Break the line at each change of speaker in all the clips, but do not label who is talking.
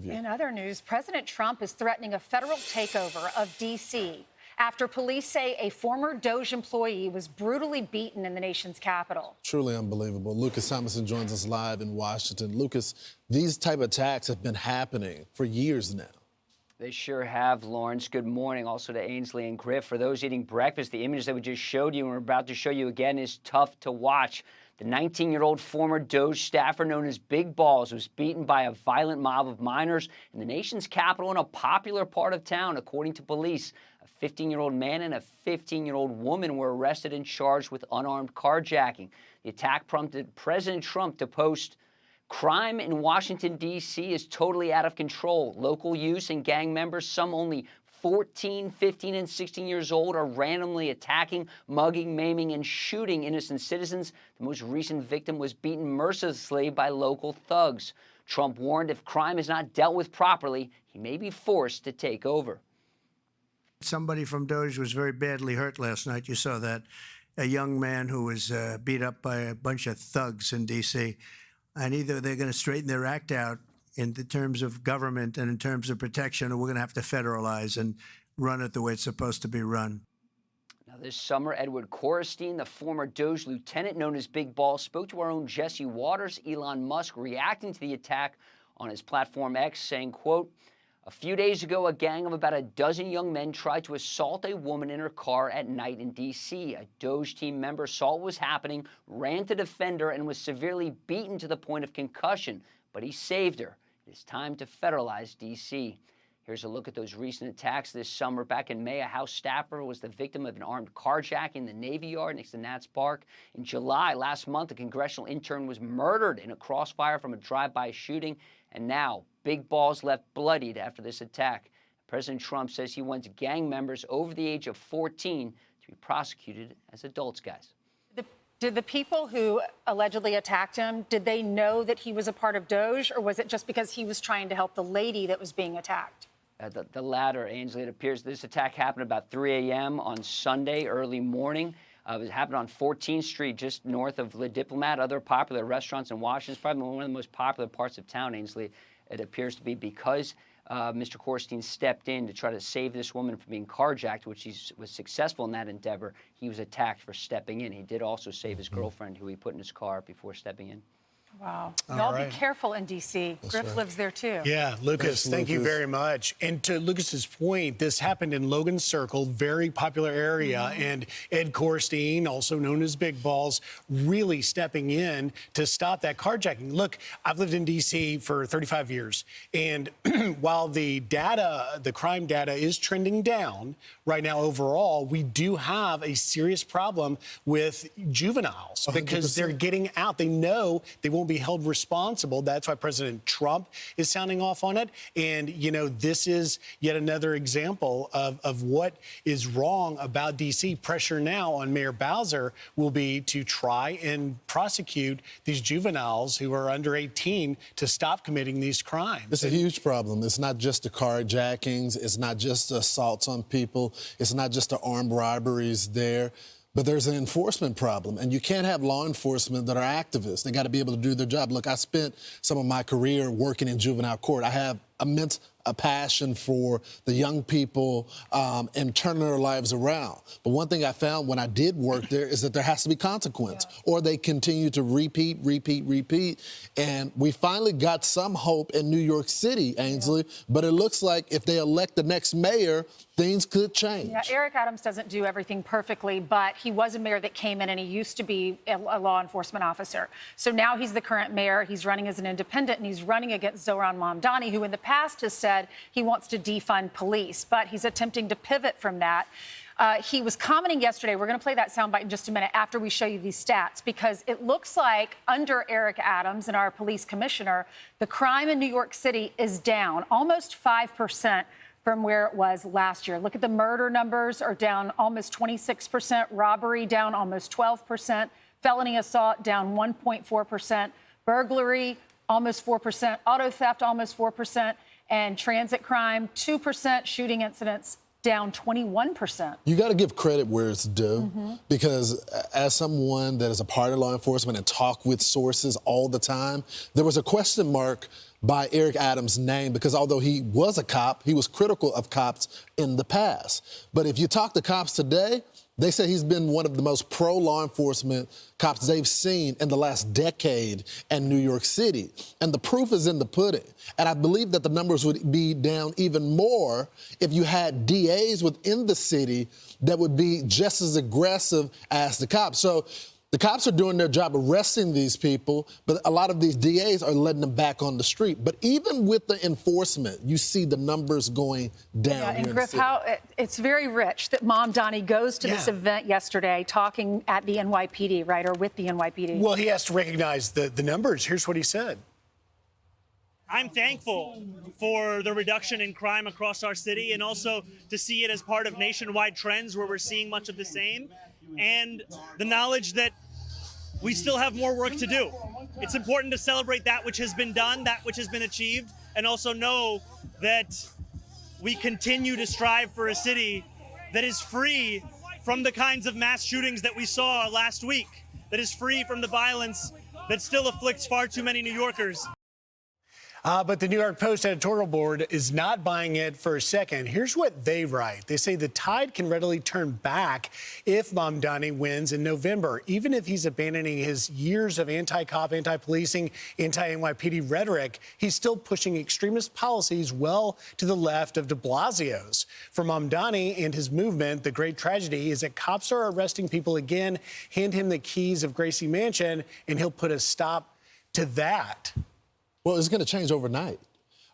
view.
In other news, President Trump is threatening a federal takeover of D.C. after police say a former DOGE employee was brutally beaten in the nation's capital.
Truly unbelievable. Lucas Tomlinson joins us live in Washington. Lucas, these type of attacks have been happening for years now.
They sure have, Lawrence. Good morning also to Ainsley and Griff. For those eating breakfast, the image that we just showed you and we're about to show you again is tough to watch. The 19-year-old former DOGE staffer known as Big Balls was beaten by a violent mob of minors in the nation's capital in a popular part of town, according to police. A 15-year-old man and a 15-year-old woman were arrested and charged with unarmed carjacking. The attack prompted President Trump to post, "Crime in Washington, D.C. is totally out of control. Local youths and gang members, some only 14, 15, and 16 years old, are randomly attacking, mugging, maiming, and shooting innocent citizens. The most recent victim was beaten mercilessly by local thugs." Trump warned if crime is not dealt with properly, he may be forced to take over.
Somebody from DOGE was very badly hurt last night. You saw that. A young man who was beat up by a bunch of thugs in D.C. And either they're going to straighten their act out in the terms of government and in terms of protection, or we're going to have to federalize and run it the way it's supposed to be run.
Now, this summer, Edward Coristine, the former DOGE lieutenant known as Big Ball, spoke to our own Jesse Waters. Elon Musk reacting to the attack on his platform X, saying, quote, "A few days ago, a gang of about a dozen young men tried to assault a woman in her car at night in D.C. A DOGE team member saw what was happening, ran to defend her, and was severely beaten to the point of concussion. But he saved her. It is time to federalize D.C." Here's a look at those recent attacks this summer. Back in May, a House staffer was the victim of an armed carjacking in the Navy Yard next to Nats Park. In July last month, a congressional intern was murdered in a crossfire from a drive-by shooting. And now, Big Balls left bloodied after this attack. President Trump says he wants gang members over the age of 14 to be prosecuted as adults, guys.
Did the people who allegedly attacked him, did they know that he was a part of DOGE, or was it just because he was trying to help the lady that was being attacked?
The latter, Ainsley. It appears this attack happened about 3 a.m. on Sunday, early morning. It happened on 14th Street, just north of Le Diplomat, other popular restaurants in Washington. It's probably one of the most popular parts of town, Ainsley. It appears to be because Mr. Coristine stepped in to try to save this woman from being carjacked, which he was successful in that endeavor. He was attacked for stepping in. He did also save his girlfriend, who he put in his car before stepping in.
Wow. Y'all be careful in D.C. Griff lives there, too.
Yeah, Lucas, thank you very much. And to Lucas's point, this happened in Logan Circle, very popular area, and Ed Coristine, also known as Big Balls, really stepping in to stop that carjacking. Look, I've lived in D.C. for 35 years, and while the data, the crime data is trending down right now overall, we do have a serious problem with juveniles because they're getting out. They know they won't be held responsible. That's why President Trump is sounding off on it. And, you know, this is yet another example of what is wrong about D.C. Pressure now on Mayor Bowser will be to try and prosecute these juveniles who are under 18 to stop committing these crimes.
It's a huge problem. It's not just the carjackings. It's not just the assaults on people. It's not just the armed robberies there. But there's an enforcement problem, and you can't have law enforcement that are activists. They got to be able to do their job. Look, I spent some of my career working in juvenile court. I have immense passion for the young people and turning their lives around. But one thing I found when I did work there is that there has to be consequence, or they continue to repeat. And we finally got some hope in New York City, Ainsley, but it looks like if they elect the next mayor, things could change.
Yeah, Eric Adams doesn't do everything perfectly, but he was a mayor that came in and he used to be a law enforcement officer. So now he's the current mayor. He's running as an independent, and he's running against Zohran Mamdani, who in the past has said he wants to defund police, but he's attempting to pivot from that. He was commenting yesterday. We're going to play that soundbite in just a minute after we show you these stats, because it looks like under Eric Adams and our police commissioner, the crime in New York City is down almost 5% from where it was last year. Look at the murder numbers are down almost 26%, robbery down almost 12%, felony assault down 1.4%, burglary almost 4%, auto theft almost 4%, and transit crime 2%, shooting incidents down 21%.
You got to give credit where it's due, because as someone that is a part of law enforcement and talk with sources all the time, there was a question mark by Eric Adams' name, because although he was a cop, he was critical of cops in the past. But if you talk to cops today, they say he's been one of the most pro-law enforcement cops they've seen in the last decade in New York City. And the proof is in the pudding. And I believe that the numbers would be down even more if you had DAs within the city that would be just as aggressive as the cops. So the cops are doing their job arresting these people, but a lot of these DAs are letting them back on the street. But even with the enforcement, you see the numbers going down.
Yeah,
here
and Griff, it's very rich that Mom Donnie goes to this event yesterday talking at the NYPD, right, or with the NYPD.
Well, he has to recognize the numbers. Here's what he said.
I'm thankful for the reduction in crime across our city, and also to see it as part of nationwide trends where we're seeing much of the same, and the knowledge that we still have more work to do. It's important to celebrate that which has been done, that which has been achieved, and also know that we continue to strive for a city that is free from the kinds of mass shootings that we saw last week, that is free from the violence that still afflicts far too many New Yorkers.
But the New York Post editorial board is not buying it for a second. Here's what they write. They say the tide can readily turn back if Mamdani wins in November, even if he's abandoning his years of anti-cop, anti-policing, anti-NYPD rhetoric. He's still pushing extremist policies well to the left of de Blasio's. For Mamdani and his movement, the great tragedy is that cops are arresting people again, hand him the keys of Gracie Mansion, and he'll put a stop to that.
Well, it's going to change overnight.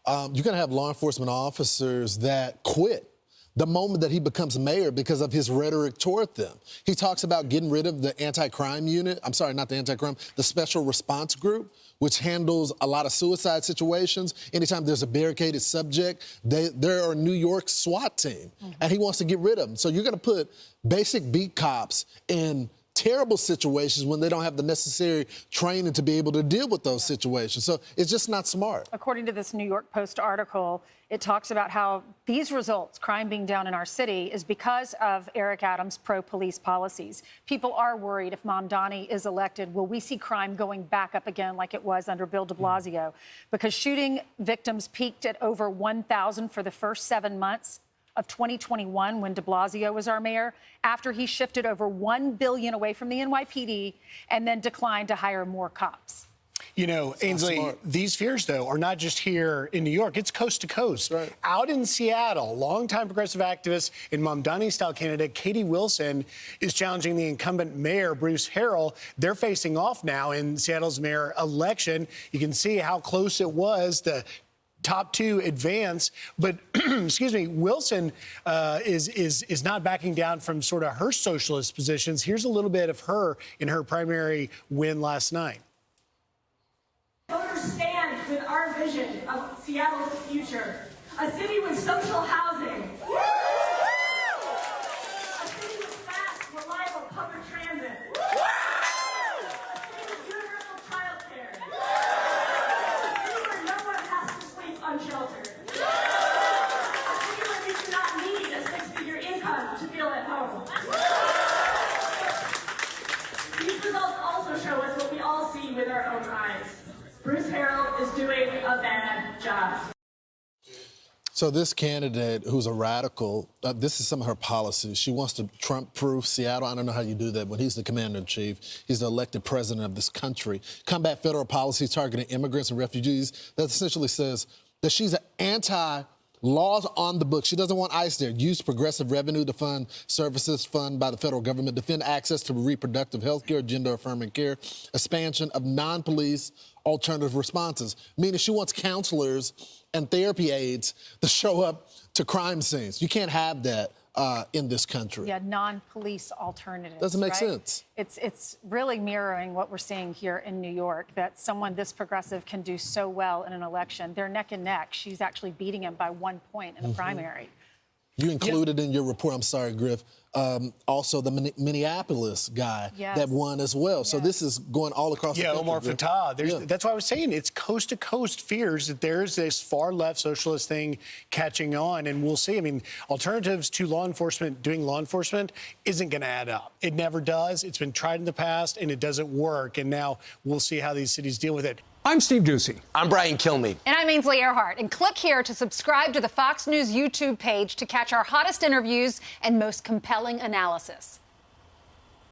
You're going to have law enforcement officers that quit the moment that he becomes mayor because of his rhetoric toward them. He talks about getting rid of the anti-crime unit. I'm sorry, not the anti-crime, the special response group, which handles a lot of suicide situations. Anytime there's a barricaded subject, they're a New York SWAT team, and he wants to get rid of them. So you're going to put basic beat cops in terrible situations when they don't have the necessary training to be able to deal with those situations. So it's just not smart.
According to this New York Post article, it talks about how these results, crime being down in our city, is because of Eric Adams' pro-police policies. People are worried if Mamdani is elected, will we see crime going back up again like it was under Bill de Blasio? Because shooting victims peaked at over 1,000 for the first 7 months of 2021 when de Blasio was our mayor, after he shifted over $1 billion away from the NYPD and then declined to hire more cops.
You know, Ainsley, these fears, though, are not just here in New York. It's coast to coast.
Right.
Out in Seattle, longtime progressive activist and Mamdani-style candidate Katie Wilson is challenging the incumbent mayor, Bruce Harrell. They're facing off now in Seattle's mayor election. You can see how close it was. The top two advance, but excuse me, Wilson is not backing down from sort of her socialist positions. Here's a little bit of her in her primary win last night.
Voters stand with our vision of Seattle's future, a city with social housing, a city with fast, reliable public transit, a city with universal child care, a city where no one has to sleep unsheltered, a city where you do not need a six-figure income to feel at home. These results also show us what we all see with our own eyes. Bruce Harrell is doing a bad job.
So this candidate, who's a radical, this is some of her policies. She wants to Trump-proof Seattle. I don't know how you do that when he's the commander-in-chief. He's the elected president of this country. Combat federal policies targeting immigrants and refugees. That essentially says that she's an anti-laws on the books. She doesn't want ICE there. Use progressive revenue to fund services funded by the federal government. Defend access to reproductive health care, gender-affirming care. Expansion of non-police alternative responses, meaning she wants counselors and therapy aides to show up to crime scenes. You can't have that in this country.
Yeah, non-police alternatives.
Doesn't make
right?
sense.
It's really mirroring what we're seeing here in New York, that someone this progressive can do so well in an election. They're neck and neck. She's actually beating him by 1 point in the primary.
You included in your report, I'm sorry, Griff, also the Minneapolis guy that won as well. So this is going all across the country.
Omar Fattah. That's why I was saying it's coast-to-coast fears that there's this far-left socialist thing catching on, and we'll see. I mean, alternatives to law enforcement, doing law enforcement, isn't going to add up. It never does. It's been tried in the past, and it doesn't work. And now we'll see how these cities deal with it.
I'm Steve Doocy.
I'm Brian Kilmeade.
And I'm Ainsley Earhart. And click here to subscribe to the Fox News YouTube page to catch our hottest interviews and most compelling analysis.